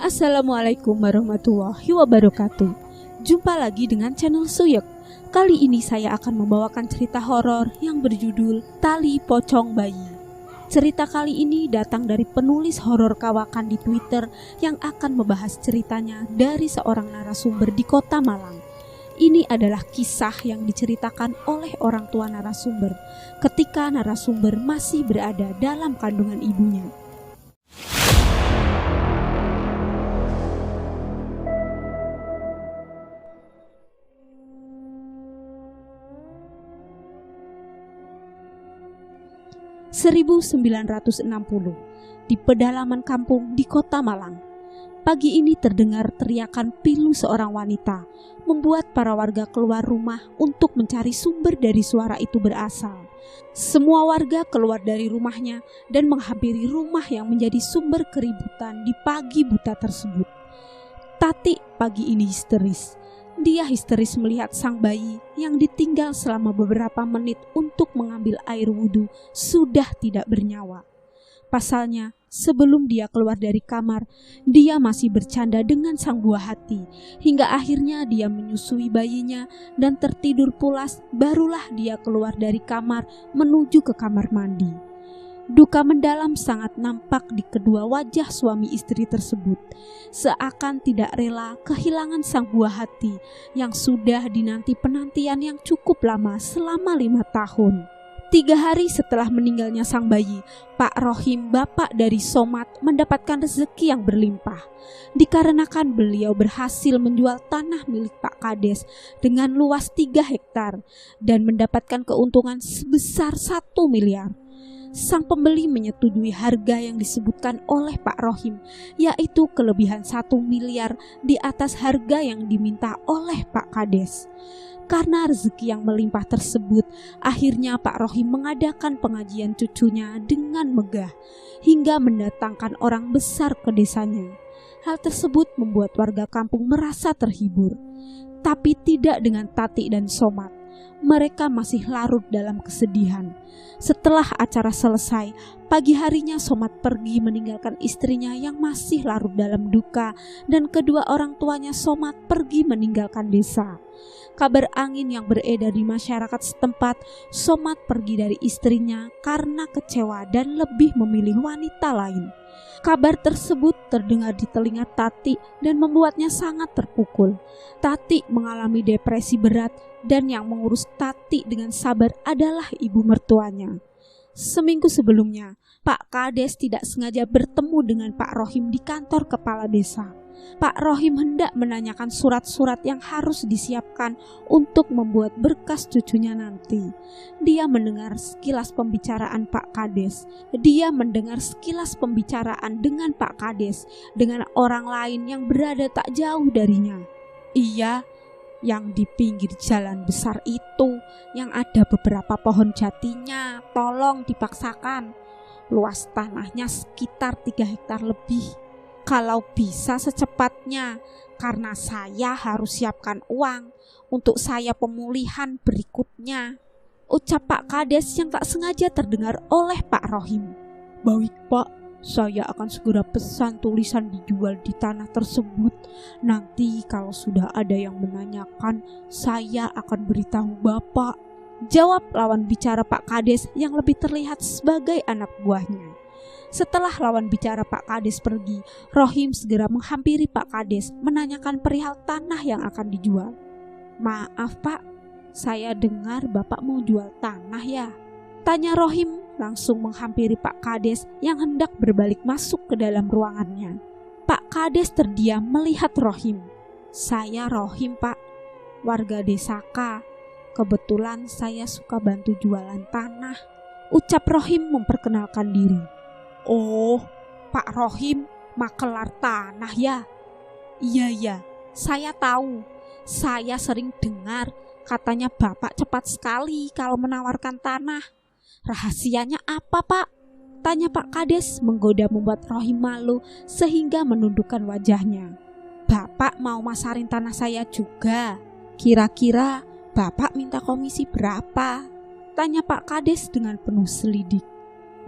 Assalamualaikum warahmatullahi wabarakatuh. Jumpa lagi dengan channel Suyek. Kali ini saya akan membawakan cerita horor yang berjudul Tali Pocong Bayi. Cerita kali ini datang dari penulis horor kawakan di Twitter yang akan membahas ceritanya dari seorang narasumber di Kota Malang. Ini adalah kisah yang diceritakan oleh orang tua narasumber ketika narasumber masih berada dalam kandungan ibunya. (1960) di pedalaman kampung di Kota Malang. Pagi ini terdengar teriakan pilu seorang wanita, membuat para warga keluar rumah untuk mencari sumber dari suara itu berasal. Semua warga keluar dari rumahnya dan menghampiri rumah yang menjadi sumber keributan di pagi buta tersebut. Tati pagi ini histeris. Dia histeris melihat sang bayi yang ditinggal selama beberapa menit untuk mengambil air wudhu sudah tidak bernyawa. Pasalnya, sebelum dia keluar dari kamar, dia masih bercanda dengan sang buah hati, hingga akhirnya dia menyusui bayinya dan tertidur pulas. Barulah dia keluar dari kamar menuju ke kamar mandi. Duka mendalam sangat nampak di kedua wajah suami istri tersebut, seakan tidak rela kehilangan sang buah hati yang sudah dinanti penantian yang cukup lama selama 5 tahun. 3 hari setelah meninggalnya sang bayi, Pak Rohim, bapak dari Somad, mendapatkan rezeki yang berlimpah. Dikarenakan beliau berhasil menjual tanah milik Pak Kades dengan luas 3 hektar dan mendapatkan keuntungan sebesar 1 miliar. Sang pembeli menyetujui harga yang disebutkan oleh Pak Rohim, yaitu kelebihan 1 miliar di atas harga yang diminta oleh Pak Kades. Karena rezeki yang melimpah tersebut, akhirnya Pak Rohim mengadakan pengajian cucunya dengan megah, hingga mendatangkan orang besar ke desanya. Hal tersebut membuat warga kampung merasa terhibur, tapi tidak dengan Tati dan Somad. Mereka masih larut dalam kesedihan. Setelah acara selesai, pagi harinya Somad pergi meninggalkan istrinya yang masih larut dalam duka, dan kedua orang tuanya Somad pergi meninggalkan desa. Kabar angin yang beredar di masyarakat setempat, Somad pergi dari istrinya karena kecewa dan lebih memilih wanita lain. Kabar tersebut terdengar di telinga Tati dan membuatnya sangat terpukul. Tati mengalami depresi berat dan yang mengurus Tati dengan sabar adalah ibu mertuanya. Seminggu sebelumnya, Pak Kades tidak sengaja bertemu dengan Pak Rohim di kantor kepala desa. Pak Rohim hendak menanyakan surat-surat yang harus disiapkan untuk membuat berkas cucunya nanti. Dia mendengar sekilas pembicaraan Pak Kades. Dia mendengar sekilas pembicaraan dengan Pak Kades dengan orang lain yang berada tak jauh darinya. Iya, yang di pinggir jalan besar itu, yang ada beberapa pohon jatinya, tolong dipaksakan. Luas tanahnya sekitar 3 hektar lebih. Kalau bisa secepatnya, karena saya harus siapkan uang untuk saya pemulihan berikutnya, ucap Pak Kades yang tak sengaja terdengar oleh Pak Rohim. Baik Pak, saya akan segera pesan tulisan dijual di tanah tersebut. Nanti kalau sudah ada yang menanyakan, saya akan beritahu Bapak, jawab lawan bicara Pak Kades yang lebih terlihat sebagai anak buahnya. Setelah lawan bicara Pak Kades pergi, Rohim segera menghampiri Pak Kades menanyakan perihal tanah yang akan dijual. Maaf Pak, saya dengar Bapak mau jual tanah ya? Tanya Rohim langsung menghampiri Pak Kades yang hendak berbalik masuk ke dalam ruangannya. Pak Kades terdiam melihat Rohim. Saya Rohim Pak, warga desa K. Kebetulan saya suka bantu jualan tanah, ucap Rohim memperkenalkan diri. Oh, Pak Rohim, makelar tanah ya? Iya, saya tahu. Saya sering dengar katanya Bapak cepat sekali kalau menawarkan tanah. Rahasianya apa Pak? Tanya Pak Kades menggoda membuat Rohim malu sehingga menundukkan wajahnya. Bapak mau masarin tanah saya juga. Kira-kira Bapak minta komisi berapa? Tanya Pak Kades dengan penuh selidik.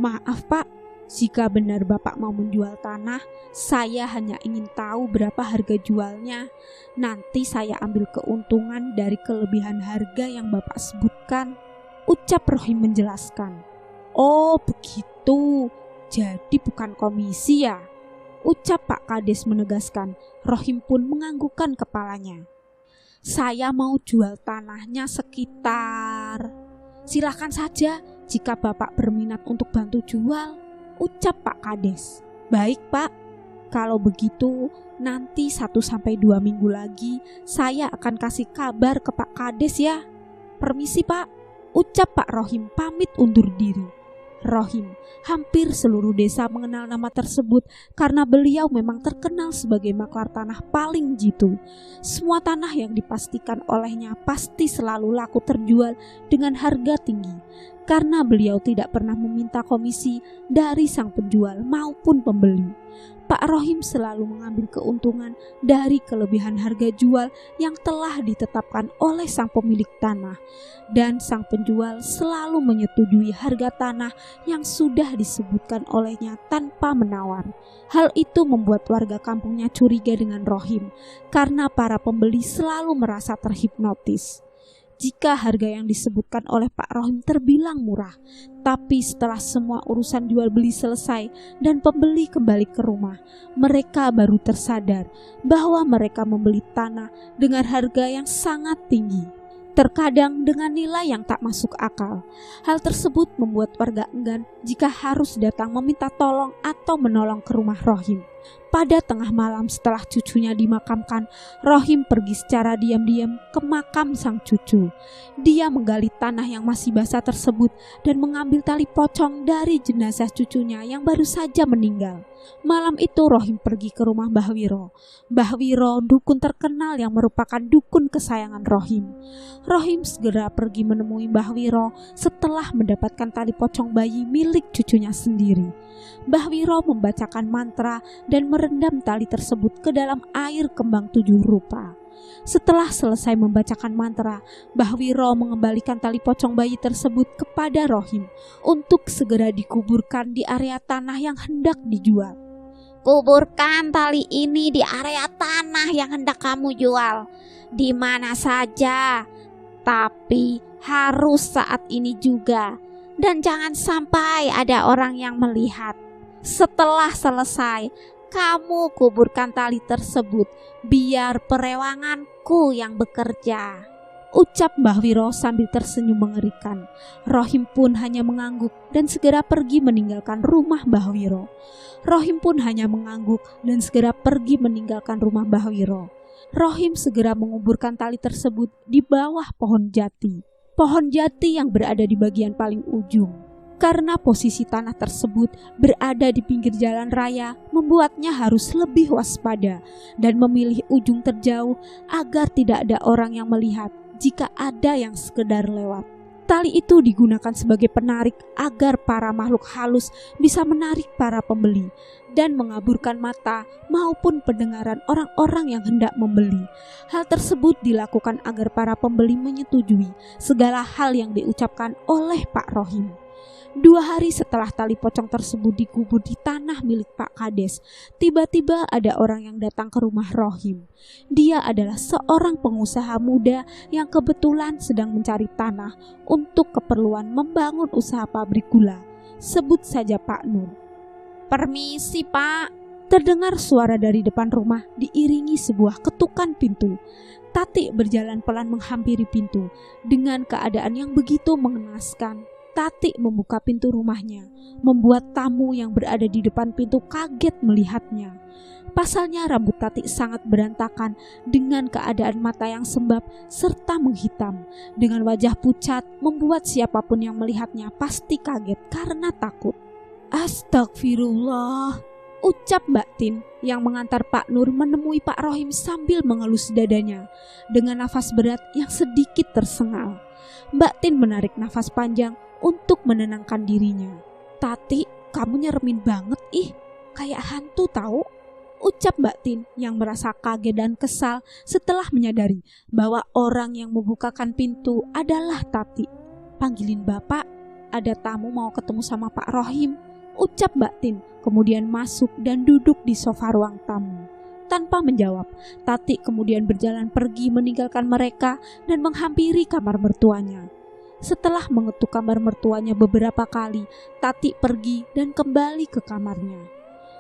Maaf Pak, Jika benar Bapak mau menjual tanah, saya hanya ingin tahu berapa harga jualnya. Nanti saya ambil keuntungan dari kelebihan harga yang Bapak sebutkan, ucap Rohim menjelaskan. Oh begitu, jadi bukan komisi ya, ucap Pak Kades menegaskan. Rohim pun menganggukkan kepalanya. Saya mau jual tanahnya sekitar. Silakan saja jika Bapak berminat untuk bantu jual, ucap Pak Kades. Baik Pak, kalau begitu nanti 1-2 minggu lagi saya akan kasih kabar ke Pak Kades ya. Permisi Pak, ucap Pak Rohim pamit undur diri. Rohim, hampir seluruh desa mengenal nama tersebut karena beliau memang terkenal sebagai maklar tanah paling jitu. Semua tanah yang dipastikan olehnya pasti selalu laku terjual dengan harga tinggi, karena beliau tidak pernah meminta komisi dari sang penjual maupun pembeli. Pak Rohim selalu mengambil keuntungan dari kelebihan harga jual yang telah ditetapkan oleh sang pemilik tanah, dan sang penjual selalu menyetujui harga tanah yang sudah disebutkan olehnya tanpa menawar. Hal itu membuat warga kampungnya curiga dengan Rohim karena para pembeli selalu merasa terhipnotis. Jika harga yang disebutkan oleh Pak Rohim terbilang murah, tapi setelah semua urusan jual beli selesai dan pembeli kembali ke rumah, mereka baru tersadar bahwa mereka membeli tanah dengan harga yang sangat tinggi, terkadang dengan nilai yang tak masuk akal. Hal tersebut membuat warga enggan jika harus datang meminta tolong atau menolong ke rumah Rohim. Pada tengah malam setelah cucunya dimakamkan, Rohim pergi secara diam-diam ke makam sang cucu. Dia menggali tanah yang masih basah tersebut dan mengambil tali pocong dari jenazah cucunya yang baru saja meninggal. Malam itu Rohim pergi ke rumah Mbah Wiro. Mbah Wiro, dukun terkenal yang merupakan dukun kesayangan Rohim. Rohim segera pergi menemui Mbah Wiro setelah mendapatkan tali pocong bayi milik cucunya sendiri. Mbah Wiro membacakan mantra dan merendam tali tersebut ke dalam air kembang 7 rupa. Setelah selesai membacakan mantra, Mbah Wiro mengembalikan tali pocong bayi tersebut kepada Rohim untuk segera dikuburkan di area tanah yang hendak dijual. Kuburkan tali ini di area tanah yang hendak kamu jual, di mana saja, tapi harus saat ini juga. Dan jangan sampai ada orang yang melihat. Setelah selesai, kamu kuburkan tali tersebut, biar perewanganku yang bekerja, ucap Mbah Wiro sambil tersenyum mengerikan. Rohim pun hanya mengangguk dan segera pergi meninggalkan rumah Mbah Wiro. Rohim segera menguburkan tali tersebut di bawah pohon jati. Pohon jati yang berada di bagian paling ujung. Karena posisi tanah tersebut berada di pinggir jalan raya, membuatnya harus lebih waspada dan memilih ujung terjauh agar tidak ada orang yang melihat jika ada yang sekedar lewat. Tali itu digunakan sebagai penarik agar para makhluk halus bisa menarik para pembeli dan mengaburkan mata maupun pendengaran orang-orang yang hendak membeli. Hal tersebut dilakukan agar para pembeli menyetujui segala hal yang diucapkan oleh Pak Rohim. 2 hari setelah tali pocong tersebut dikubur di tanah milik Pak Kades, tiba-tiba ada orang yang datang ke rumah Rohim. Dia adalah seorang pengusaha muda yang kebetulan sedang mencari tanah untuk keperluan membangun usaha pabrik gula. Sebut saja Pak Nur. Permisi Pak, terdengar suara dari depan rumah diiringi sebuah ketukan pintu. Tati berjalan pelan menghampiri pintu dengan keadaan yang begitu mengenaskan. Tati membuka pintu rumahnya, membuat tamu yang berada di depan pintu kaget melihatnya. Pasalnya rambut Tati sangat berantakan dengan keadaan mata yang sembab serta menghitam. Dengan wajah pucat membuat siapapun yang melihatnya pasti kaget karena takut. Astagfirullah, ucap Mbak Tin yang mengantar Pak Nur menemui Pak Rohim sambil mengelus dadanya dengan nafas berat yang sedikit tersengal. Mbak Tin menarik nafas panjang untuk menenangkan dirinya. Tati, kamu nyeremin banget kayak hantu tahu, ucap Mbak Tin yang merasa kaget dan kesal setelah menyadari bahwa orang yang membukakan pintu adalah Tati. Panggilin Bapak, ada tamu mau ketemu sama Pak Rohim, ucap Mbak Tin, kemudian masuk dan duduk di sofa ruang tamu. Tanpa menjawab, Tati kemudian berjalan pergi meninggalkan mereka dan menghampiri kamar mertuanya. Setelah mengetuk kamar mertuanya beberapa kali, Tati pergi dan kembali ke kamarnya.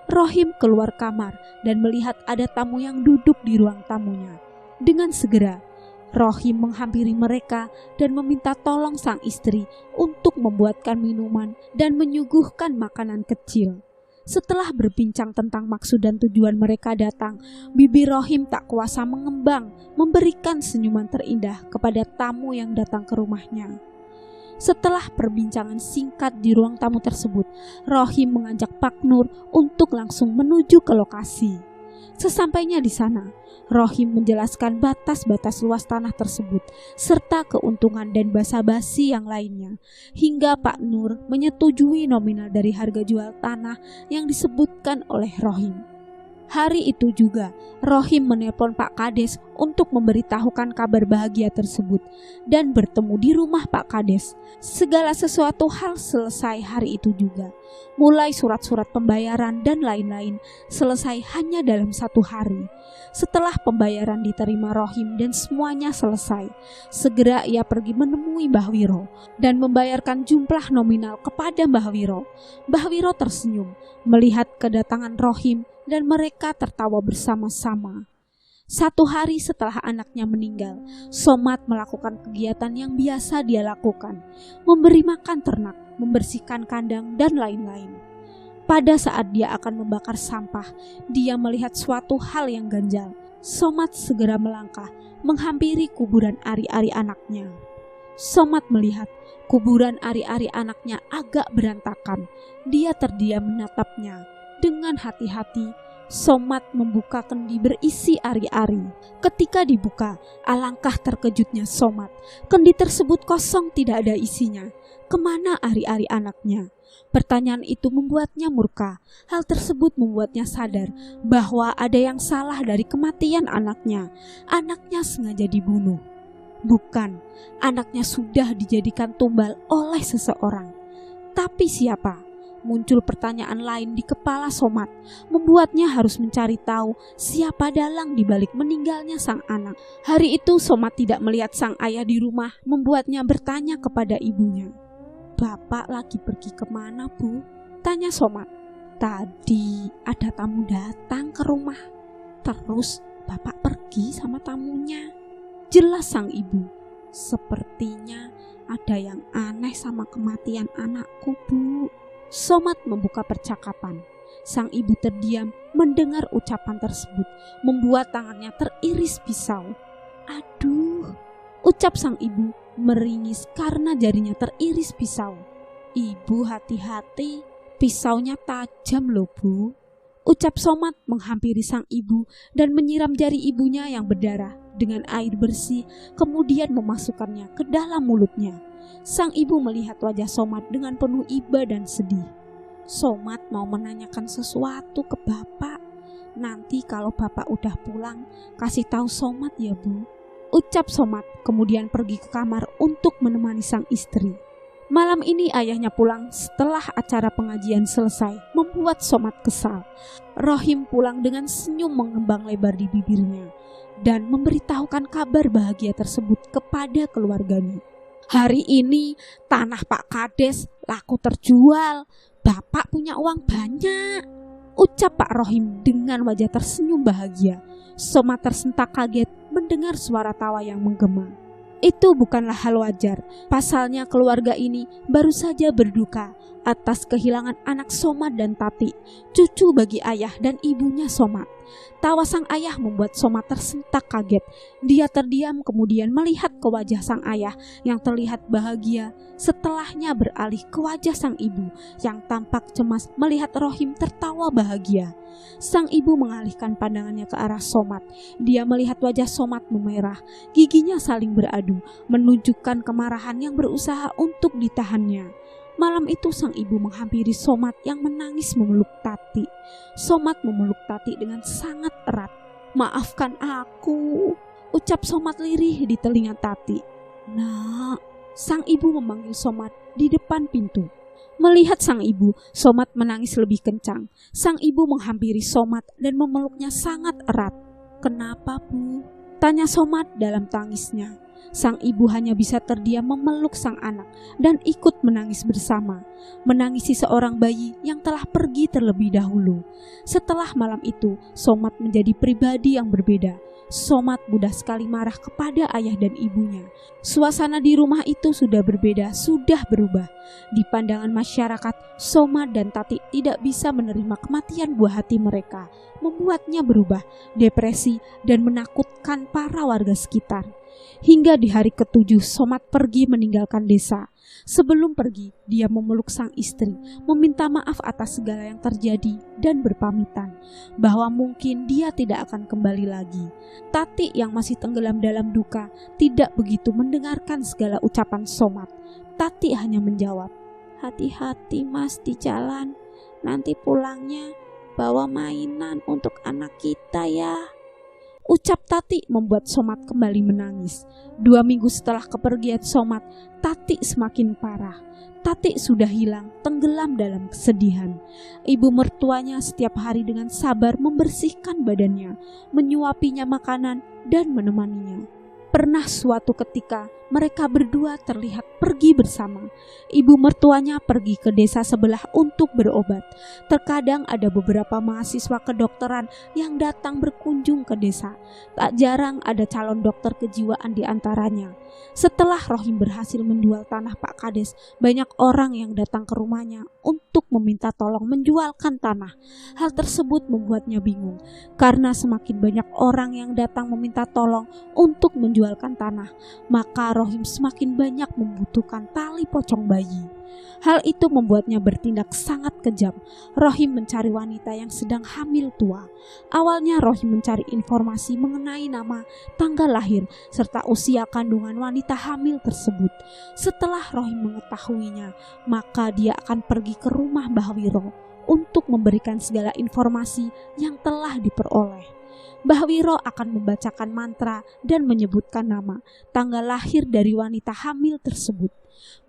Rohim keluar kamar dan melihat ada tamu yang duduk di ruang tamunya. Dengan segera, Rohim menghampiri mereka dan meminta tolong sang istri untuk membuatkan minuman dan menyuguhkan makanan kecil. Setelah berbincang tentang maksud dan tujuan mereka datang, bibir Rohim tak kuasa mengembang, memberikan senyuman terindah kepada tamu yang datang ke rumahnya. Setelah perbincangan singkat di ruang tamu tersebut, Rohim mengajak Pak Nur untuk langsung menuju ke lokasi. Sesampainya di sana, Rohim menjelaskan batas-batas luas tanah tersebut serta keuntungan dan basa-basi yang lainnya, hingga Pak Nur menyetujui nominal dari harga jual tanah yang disebutkan oleh Rohim. Hari itu juga, Rohim menelpon Pak Kades untuk memberitahukan kabar bahagia tersebut dan bertemu di rumah Pak Kades. Segala sesuatu hal selesai hari itu juga. Mulai surat-surat pembayaran dan lain-lain selesai hanya dalam 1 hari. Setelah pembayaran diterima Rohim dan semuanya selesai, segera ia pergi menemui Mbah Wiro dan membayarkan jumlah nominal kepada Mbah Wiro. Mbah Wiro tersenyum melihat kedatangan Rohim dan mereka tertawa bersama-sama. 1 hari setelah anaknya meninggal, Somad melakukan kegiatan yang biasa dia lakukan, memberi makan ternak, membersihkan kandang, dan lain-lain. Pada saat dia akan membakar sampah, dia melihat suatu hal yang ganjal. Somad segera melangkah, menghampiri kuburan ari-ari anaknya. Somad melihat kuburan ari-ari anaknya agak berantakan. Dia terdiam menatapnya. Dengan hati-hati, Somad membuka kendi berisi ari-ari. Ketika dibuka, alangkah terkejutnya Somad. Kendi tersebut kosong, tidak ada isinya. Kemana ari-ari anaknya? Pertanyaan itu membuatnya murka. Hal tersebut membuatnya sadar bahwa ada yang salah dari kematian anaknya. Anaknya sengaja dibunuh. Bukan, anaknya sudah dijadikan tumbal oleh seseorang. Tapi siapa? Muncul pertanyaan lain di kepala Somad, membuatnya harus mencari tahu siapa dalang di balik meninggalnya sang anak. Hari itu Somad tidak melihat sang ayah di rumah, membuatnya bertanya kepada ibunya. "Bapak lagi pergi kemana, Bu?" tanya Somad. "Tadi ada tamu datang ke rumah, terus Bapak pergi sama tamunya," jelas sang ibu. "Sepertinya ada yang aneh sama kematian anakku, Bu." Somad membuka percakapan. Sang ibu terdiam mendengar ucapan tersebut, membuat tangannya teriris pisau. "Aduh," ucap sang ibu meringis karena jarinya teriris pisau. "Ibu hati-hati, pisaunya tajam loh, Bu," ucap Somad menghampiri sang ibu dan menyiram jari ibunya yang berdarah dengan air bersih, kemudian memasukkannya ke dalam mulutnya. Sang ibu melihat wajah Somad dengan penuh iba dan sedih. "Somad mau menanyakan sesuatu ke Bapak. Nanti kalau Bapak udah pulang, kasih tahu Somad ya, Bu," ucap Somad, kemudian pergi ke kamar untuk menemani sang istri. Malam ini ayahnya pulang setelah acara pengajian selesai, membuat Somad kesal. Rohim pulang dengan senyum mengembang lebar di bibirnya dan memberitahukan kabar bahagia tersebut kepada keluarganya. "Hari ini tanah Pak Kades laku terjual. Bapak punya uang banyak," ucap Pak Rohim dengan wajah tersenyum bahagia. Somad tersentak kaget mendengar suara tawa yang menggema. Itu bukanlah hal wajar. Pasalnya keluarga ini baru saja berduka atas kehilangan anak Somad dan Tati, cucu bagi ayah dan ibunya Somad. Tawa sang ayah membuat Somad tersentak kaget. Dia terdiam kemudian melihat ke wajah sang ayah yang terlihat bahagia. Setelahnya beralih ke wajah sang ibu yang tampak cemas melihat Rohim tertawa bahagia. Sang ibu mengalihkan pandangannya ke arah Somad. Dia melihat wajah Somad memerah, giginya saling beradu, menunjukkan kemarahan yang berusaha untuk ditahannya. Malam itu sang ibu menghampiri Somad yang menangis memeluk Tati. Somad memeluk Tati dengan sangat erat. "Maafkan aku," ucap Somad lirih di telinga Tati. "Nak," sang ibu memanggil Somad di depan pintu. Melihat sang ibu, Somat menangis lebih kencang. Sang ibu menghampiri Somat dan memeluknya sangat erat. "Kenapa, Bu?" tanya Somat dalam tangisnya. Sang ibu hanya bisa terdiam memeluk sang anak dan ikut menangis bersama, menangisi seorang bayi yang telah pergi terlebih dahulu. Setelah malam itu, Somat menjadi pribadi yang berbeda. Somat mudah sekali marah kepada ayah dan ibunya. Suasana di rumah itu sudah berbeda, sudah berubah. Di pandangan masyarakat, Somat dan Tati tidak bisa menerima kematian buah hati mereka, membuatnya berubah, depresi, dan menakutkan para warga sekitar. Hingga di hari ke-7, Somat pergi meninggalkan desa. Sebelum pergi, dia memeluk sang istri, meminta maaf atas segala yang terjadi dan berpamitan bahwa mungkin dia tidak akan kembali lagi. Tati yang masih tenggelam dalam duka tidak begitu mendengarkan segala ucapan Somat. Tati hanya menjawab, "Hati-hati Mas di jalan, nanti pulangnya bawa mainan untuk anak kita ya." Ucap Tati membuat Somat kembali menangis. 2 minggu setelah kepergian Somat, Tati semakin parah. Tati sudah hilang, tenggelam dalam kesedihan. Ibu mertuanya setiap hari dengan sabar membersihkan badannya, menyuapinya makanan, dan menemaninya. Pernah suatu ketika mereka berdua terlihat pergi bersama. Ibu mertuanya pergi ke desa sebelah untuk berobat. Terkadang ada beberapa mahasiswa kedokteran yang datang berkunjung ke desa. Tak jarang ada calon dokter kejiwaan di antaranya. Setelah Rohim berhasil menjual tanah Pak Kades, banyak orang yang datang ke rumahnya untuk meminta tolong menjualkan tanah. Hal tersebut membuatnya bingung, karena semakin banyak orang yang datang meminta tolong untuk menjualkan tanah, maka Rohim semakin banyak membutuhkan tali pocong bayi. Hal itu membuatnya bertindak sangat kejam. Rohim mencari wanita yang sedang hamil tua. Awalnya Rohim mencari informasi mengenai nama, tanggal lahir, serta usia kandungan wanita hamil tersebut. Setelah Rohim mengetahuinya, maka dia akan pergi ke rumah Mbah Wiro untuk memberikan segala informasi yang telah diperoleh. Mbah Wiro akan membacakan mantra dan menyebutkan nama, tanggal lahir dari wanita hamil tersebut.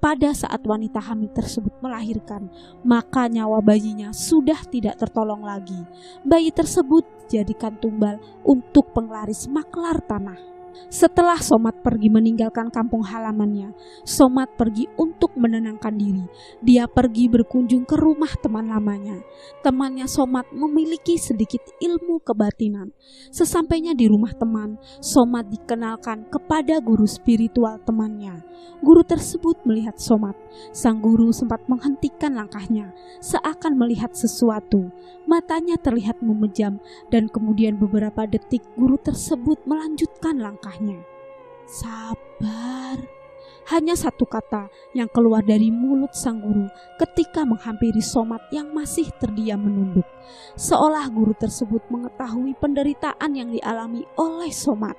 Pada saat wanita hamil tersebut melahirkan, maka nyawa bayinya sudah tidak tertolong lagi. Bayi tersebut dijadikan tumbal untuk penglaris maklar tanah. Setelah Somat pergi meninggalkan kampung halamannya, Somat pergi untuk menenangkan diri. Dia pergi berkunjung ke rumah teman lamanya. Temannya Somat memiliki sedikit ilmu kebatinan. Sesampainya di rumah teman, Somat dikenalkan kepada guru spiritual temannya. Guru tersebut melihat Somat. Sang guru sempat menghentikan langkahnya, seakan melihat sesuatu. Matanya terlihat memejam, dan kemudian beberapa detik guru tersebut melanjutkan langkahnya. "Sabar." Hanya satu kata yang keluar dari mulut sang guru ketika menghampiri Somat yang masih terdiam menunduk. Seolah guru tersebut mengetahui penderitaan yang dialami oleh Somat.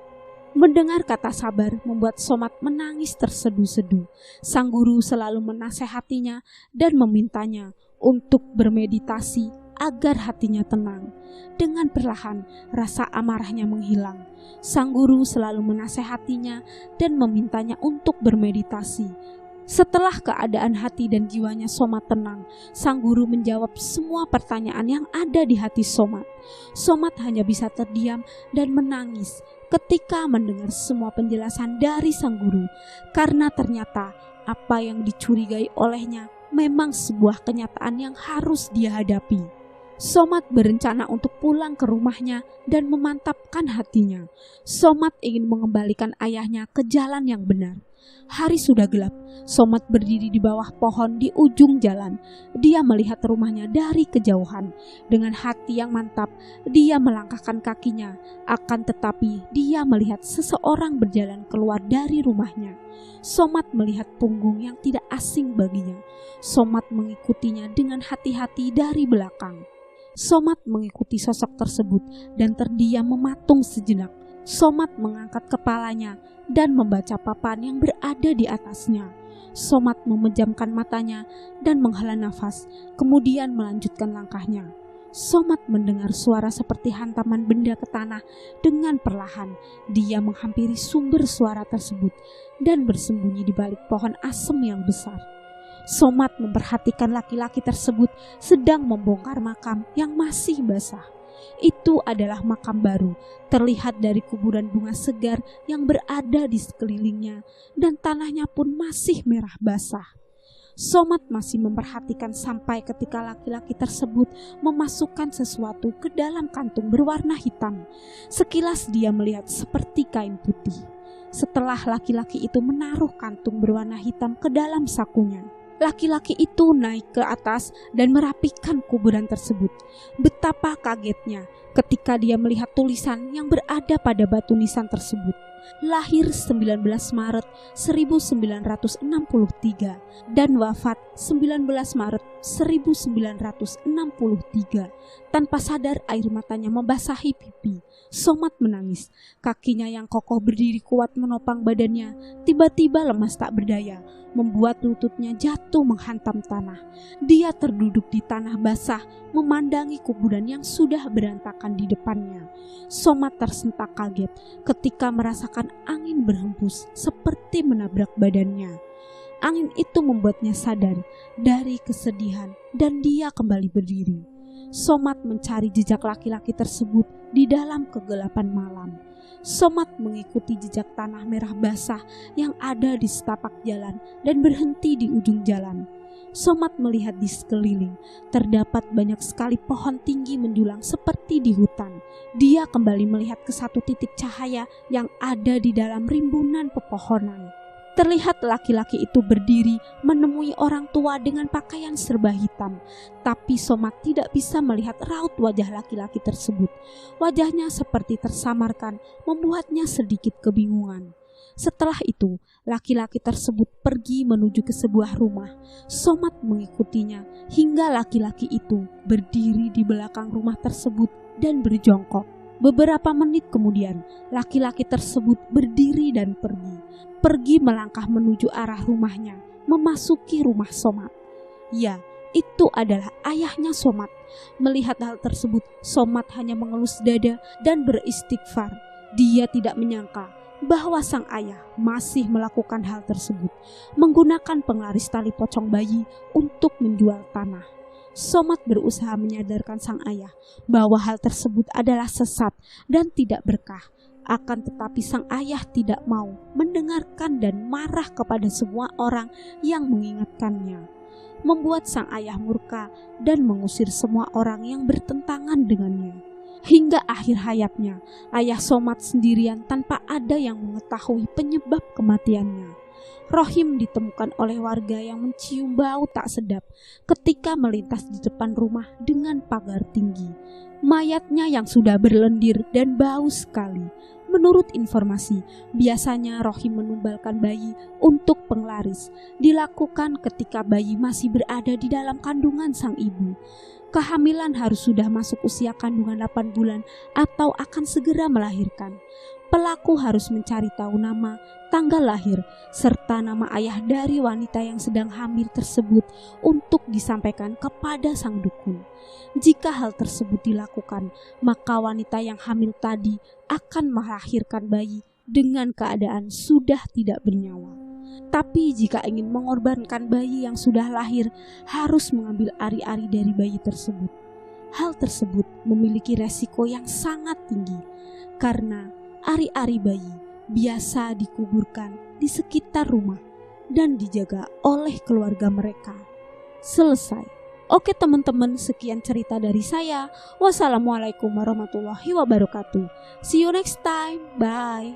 Mendengar kata sabar membuat Somat menangis terseduh-seduh. Sang guru selalu menasehatinya dan memintanya untuk bermeditasi agar hatinya tenang. Dengan perlahan, rasa amarahnya menghilang. Sang guru selalu menasehatinya dan memintanya untuk bermeditasi. Setelah keadaan hati dan jiwanya Somat tenang, sang guru menjawab semua pertanyaan yang ada di hati Somat. Somat hanya bisa terdiam dan menangis ketika mendengar semua penjelasan dari sang guru, karena ternyata apa yang dicurigai olehnya memang sebuah kenyataan yang harus dia hadapi. Somat berencana untuk pulang ke rumahnya dan memantapkan hatinya. Somat ingin mengembalikan ayahnya ke jalan yang benar. Hari sudah gelap. Somat berdiri di bawah pohon di ujung jalan. Dia melihat rumahnya dari kejauhan. Dengan hati yang mantap, dia melangkahkan kakinya. Akan tetapi, dia melihat seseorang berjalan keluar dari rumahnya. Somat melihat punggung yang tidak asing baginya. Somat mengikutinya dengan hati-hati dari belakang. Somat mengikuti sosok tersebut dan terdiam mematung sejenak. Somat mengangkat kepalanya dan membaca papan yang berada di atasnya. Somat memejamkan matanya dan menghela nafas, kemudian melanjutkan langkahnya. Somat mendengar suara seperti hantaman benda ke tanah. Dengan perlahan, dia menghampiri sumber suara tersebut dan bersembunyi di balik pohon asem yang besar. Somat memperhatikan laki-laki tersebut sedang membongkar makam yang masih basah. Itu adalah makam baru, terlihat dari kuburan bunga segar yang berada di sekelilingnya, dan tanahnya pun masih merah basah. Somat masih memperhatikan sampai ketika laki-laki tersebut memasukkan sesuatu ke dalam kantung berwarna hitam. Sekilas dia melihat seperti kain putih. Setelah laki-laki itu menaruh kantung berwarna hitam ke dalam sakunya, laki-laki itu naik ke atas dan merapikan kuburan tersebut. Betapa kagetnya ketika dia melihat tulisan yang berada pada batu nisan tersebut. Lahir 19 Maret 1963 dan wafat 19 Maret 1963. Tanpa sadar air matanya membasahi pipi. Somat menangis. Kakinya yang kokoh berdiri kuat menopang badannya tiba-tiba lemas tak berdaya, membuat lututnya jatuh menghantam tanah. Dia terduduk di tanah basah memandangi kuburan yang sudah berantakan di depannya. Somat tersentak kaget ketika merasakan angin berhembus seperti menabrak badannya. Angin itu membuatnya sadar dari kesedihan dan dia kembali berdiri. Somat mencari jejak laki-laki tersebut di dalam kegelapan malam. Somat mengikuti jejak tanah merah basah yang ada di setapak jalan dan berhenti di ujung jalan. Somat melihat di sekeliling terdapat banyak sekali pohon tinggi menjulang seperti di hutan. Dia kembali melihat ke satu titik cahaya yang ada di dalam rimbunan pepohonan. Terlihat laki-laki itu berdiri menemui orang tua dengan pakaian serba hitam. Tapi Somat tidak bisa melihat raut wajah laki-laki tersebut. Wajahnya seperti tersamarkan, membuatnya sedikit kebingungan. Setelah itu, laki-laki tersebut pergi menuju ke sebuah rumah. Somat mengikutinya hingga laki-laki itu berdiri di belakang rumah tersebut dan berjongkok. Beberapa menit kemudian, laki-laki tersebut berdiri dan pergi melangkah menuju arah rumahnya, memasuki rumah Somat. Ya, itu adalah ayahnya Somat. Melihat hal tersebut, Somat hanya mengelus dada dan beristighfar. Dia tidak menyangka bahwa sang ayah masih melakukan hal tersebut, menggunakan penglaris tali pocong bayi untuk menjual tanah. Somat berusaha menyadarkan sang ayah bahwa hal tersebut adalah sesat dan tidak berkah. Akan tetapi sang ayah tidak mau mendengarkan dan marah kepada semua orang yang mengingatkannya, membuat sang ayah murka dan mengusir semua orang yang bertentangan dengannya. Hingga akhir hayatnya, ayah Somat sendirian tanpa ada yang mengetahui penyebab kematiannya. Rohim ditemukan oleh warga yang mencium bau tak sedap ketika melintas di depan rumah dengan pagar tinggi. Mayatnya yang sudah berlendir dan bau sekali. Menurut informasi, biasanya Rohim menumbalkan bayi untuk penglaris. Dilakukan ketika bayi masih berada di dalam kandungan sang ibu. Kehamilan harus sudah masuk usia kandungan 8 bulan atau akan segera melahirkan. Pelaku harus mencari tahu nama, tanggal lahir, serta nama ayah dari wanita yang sedang hamil tersebut untuk disampaikan kepada sang dukun. Jika hal tersebut dilakukan, maka wanita yang hamil tadi akan melahirkan bayi dengan keadaan sudah tidak bernyawa. Tapi jika ingin mengorbankan bayi yang sudah lahir, harus mengambil ari-ari dari bayi tersebut. Hal tersebut memiliki resiko yang sangat tinggi, karena ari-ari bayi biasa dikuburkan di sekitar rumah dan dijaga oleh keluarga mereka. Selesai. Oke teman-teman, sekian cerita dari saya. Wassalamualaikum warahmatullahi wabarakatuh. See you next time. Bye.